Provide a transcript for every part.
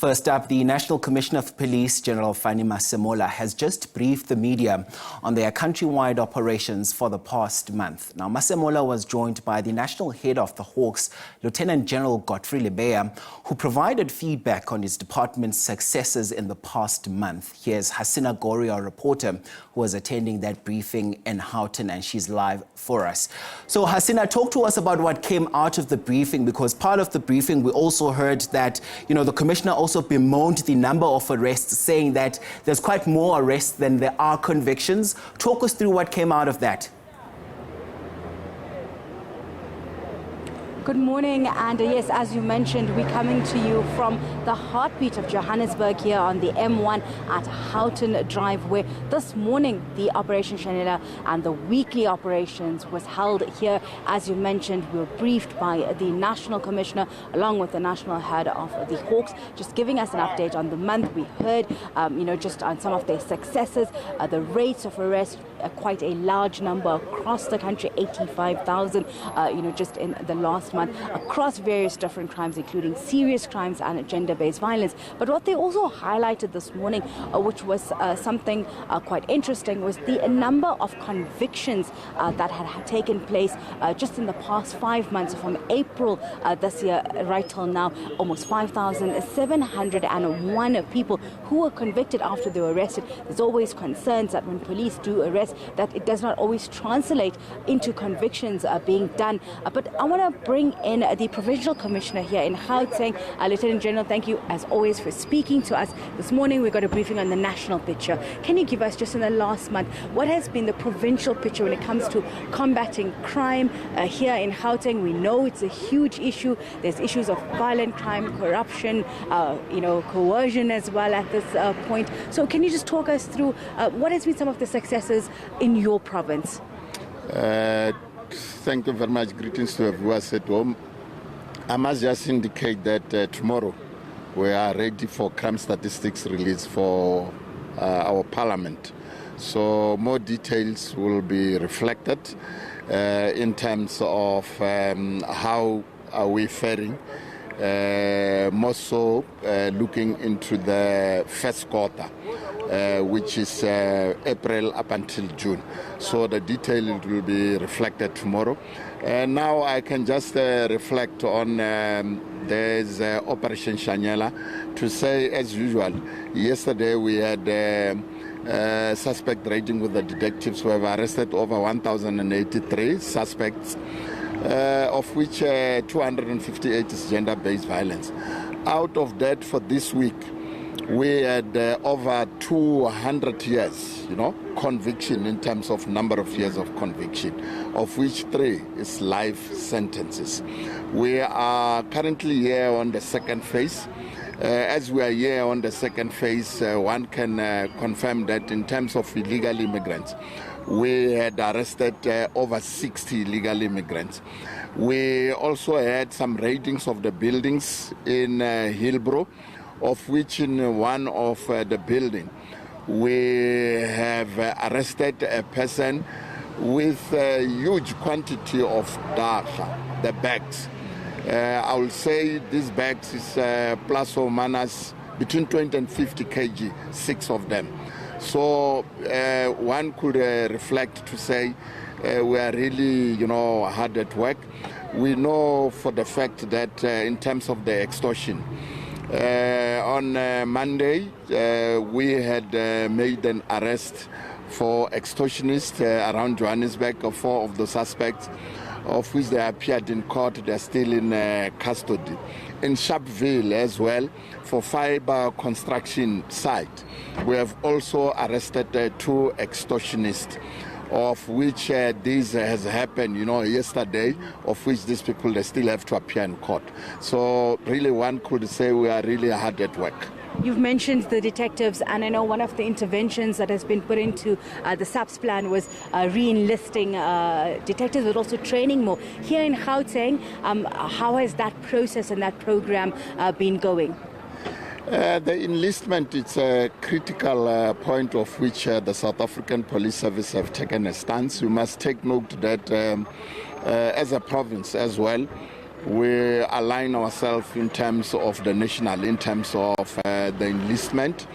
First up, the National Commissioner of Police, General Fannie Masemola, has just briefed the media on their countrywide operations for the past month. Now, Masemola was joined by the National Head of the Hawks, Lieutenant General Godfrey Lebeya, who provided feedback on his department's successes in the past month. Here's Hasina Gori, our reporter, who was attending that briefing in Houghton, and she's live for us. So, Hasina, talk to us about what came out of the briefing, because part of the briefing we also heard that, the Commissioner also bemoaned the number of arrests, saying that there's quite more arrests than there are convictions. Talk us through what came out of that. Good morning, and yes, as you mentioned, we're coming to you from the heartbeat of Johannesburg here on the M1 at Houghton Drive, where this morning the Operation Shanela and the weekly operations was held here. As you mentioned, we were briefed by the National Commissioner along with the National Head of the Hawks, just giving us an update on the month. We heard, just on some of their successes, the rates of arrest, quite a large number across the country, 85,000, just in the last month, across various different crimes, including serious crimes and gender-based violence. But what they also highlighted this morning, which was something quite interesting, was the number of convictions that had taken place just in the past 5 months, from April this year right till now. Almost 5,701 people who were convicted after they were arrested. There's always concerns that when police do arrest, that it does not always translate into convictions being done. But I want to bring in the Provincial Commissioner here in Gauteng. Lieutenant General, thank you as always for speaking to us. This morning we got a briefing on the national picture. Can you give us, just in the last month, what has been the provincial picture when it comes to combating crime here in Gauteng? We know it's a huge issue. There's issues of violent crime, corruption, coercion as well at this point. So can you just talk us through what has been some of the successes in your province? Thank you very much. Greetings to viewers at home. I must just indicate that tomorrow we are ready for crime statistics release for our parliament. So more details will be reflected in terms of how are we faring, more so looking into the first quarter, which is April up until June. So the detail will be reflected tomorrow. Now I can just reflect on there's Operation Shanela to say, as usual, yesterday we had suspect raiding with the detectives who have arrested over 1,083 suspects, of which 258 is gender-based violence. Out of that, for this week, we had over 200 years, conviction in terms of number of years of conviction, of which 3 is life sentences. We are currently here on the second phase. As we are here on the second phase, one can confirm that in terms of illegal immigrants, we had arrested over 60 illegal immigrants. We also had some raidings of the buildings in Hillbrow, of which in one of the building we have arrested a person with a huge quantity of data, the bags. I will say these bags is plus or minus between 20 and 50 kg, 6 of them. So one could reflect to say we are really, hard at work. We know for the fact that in terms of the extortion, on Monday we had made an arrest for extortionists around Johannesburg of 4 of the suspects, of which they appeared in court. They're still in custody. In Sharpeville as well, for fiber construction site, we have also arrested 2 extortionists, of which this has happened, yesterday, of which these people, they still have to appear in court. So really one could say we are really hard at work. You've mentioned the detectives, and I know one of the interventions that has been put into the SABC plan was re-enlisting detectives, but also training more. Here in Gauteng, how has that process and that program been going? The enlistment is a critical point of which the South African Police Service have taken a stance. We must take note that as a province as well, we align ourselves in terms of the national, in terms of the enlistment.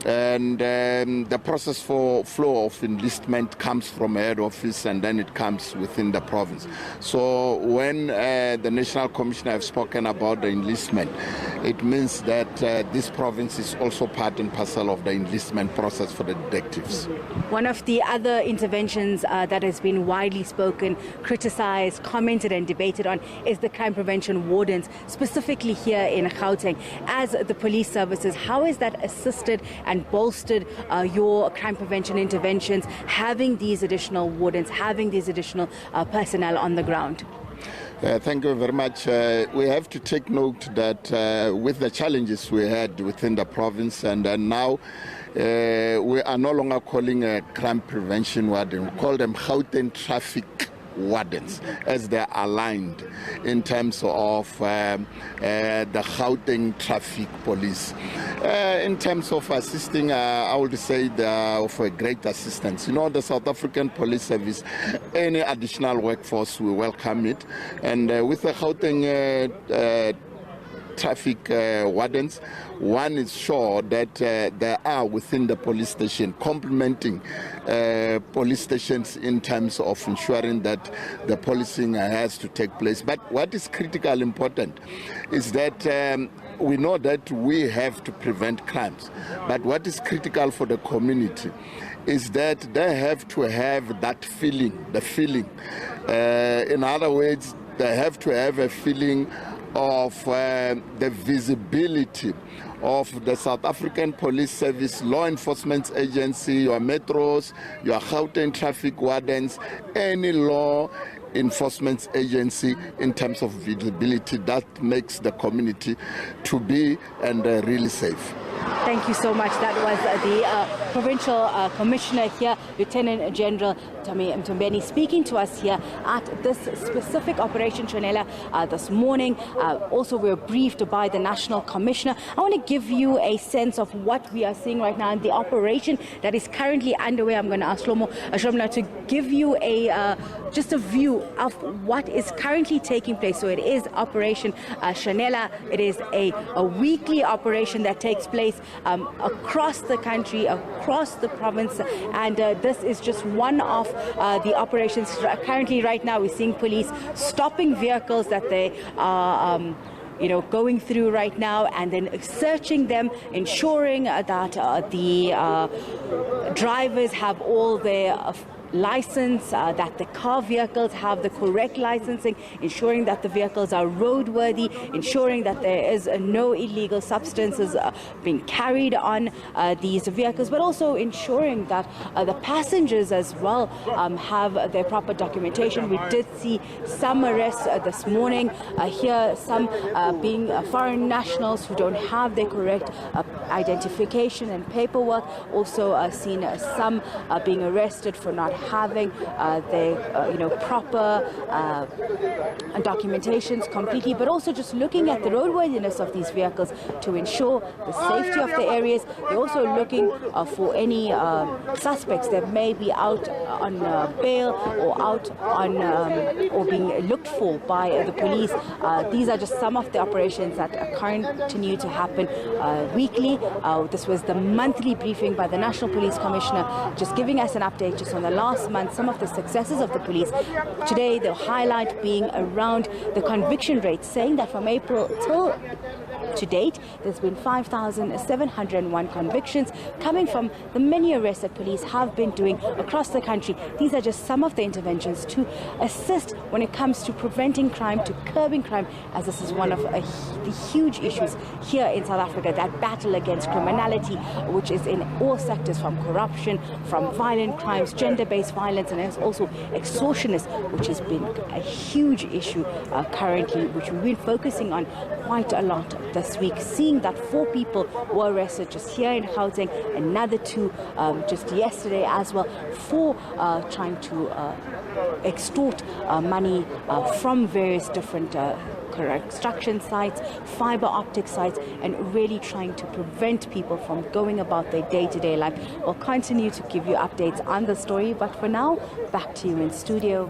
And the process for flow of enlistment comes from head office and then it comes within the province. So when the National Commissioner have spoken about the enlistment, it means that this province is also part and parcel of the enlistment process for the detectives. One of the other interventions that has been widely spoken, criticized, commented and debated on is the crime prevention wardens, specifically here in Gauteng. As the police services, how is that assisted and bolstered your crime prevention interventions, having these additional wardens, having these additional personnel on the ground? Thank you very much. We have to take note that with the challenges we had within the province, and now we are no longer calling a crime prevention warden. We call them Houghton traffic wardens, as they're aligned in terms of the Gauteng traffic police. In terms of assisting, I would say they are of a great assistance. You know, the South African Police Service, any additional workforce, we welcome it. And with the Gauteng traffic wardens, one is sure that they are within the police station, complementing police stations in terms of ensuring that the policing has to take place. But what is critically important is that we know that we have to prevent crimes, but what is critical for the community is that they have to have that feeling, the feeling. In other words, they have to have a feeling of the visibility of the South African Police Service, law enforcement agency, your metros, your Houghton traffic wardens, any law enforcement agency in terms of visibility that makes the community to be and really safe. Thank you so much. That was the Provincial Commissioner here, Lieutenant General Mtombeni, speaking to us here at this specific Operation Chanela this morning. Also, we were briefed by the National Commissioner. I want to give you a sense of what we are seeing right now and the operation that is currently underway. I'm going to ask Shlomo to give you just a view of what is currently taking place. So it is Operation Chanela. It is a weekly operation that takes place across the country, across the province, and this is just one of the operations. Currently, right now, we're seeing police stopping vehicles that they are going through right now, and then searching them, ensuring that the drivers have all their license, that the car vehicles have the correct licensing, ensuring that the vehicles are roadworthy, ensuring that there is no illegal substances being carried on these vehicles, but also ensuring that the passengers as well have their proper documentation. We did see some arrests this morning here, some being foreign nationals who don't have their correct identification and paperwork. Also seen some being arrested for not having their proper documentations completely, but also just looking at the roadworthiness of these vehicles to ensure the safety of the areas. They're also looking for any suspects that may be out on bail or out on or being looked for by the police. These are just some of the operations that continue to happen weekly. This was the monthly briefing by the National Police Commissioner, just giving us an update just on the last month, some of the successes of the police. Today, the highlight being around the conviction rate, saying that from April till to date, there's been 5,701 convictions coming from the many arrests that police have been doing across the country. These are just some of the interventions to assist when it comes to preventing crime, to curbing crime, as this is one of the huge issues here in South Africa, that battle against criminality, which is in all sectors, from corruption, from violent crimes, gender-based violence, and there's also extortionist, which has been a huge issue currently, which we've been focusing on quite a lot this week, seeing that 4 people were arrested just here in Gauteng, another 2 just yesterday as well, for trying to extort money from various different construction sites, fiber optic sites, and really trying to prevent people from going about their day-to-day life. We'll continue to give you updates on the story, but for now, back to you in studio.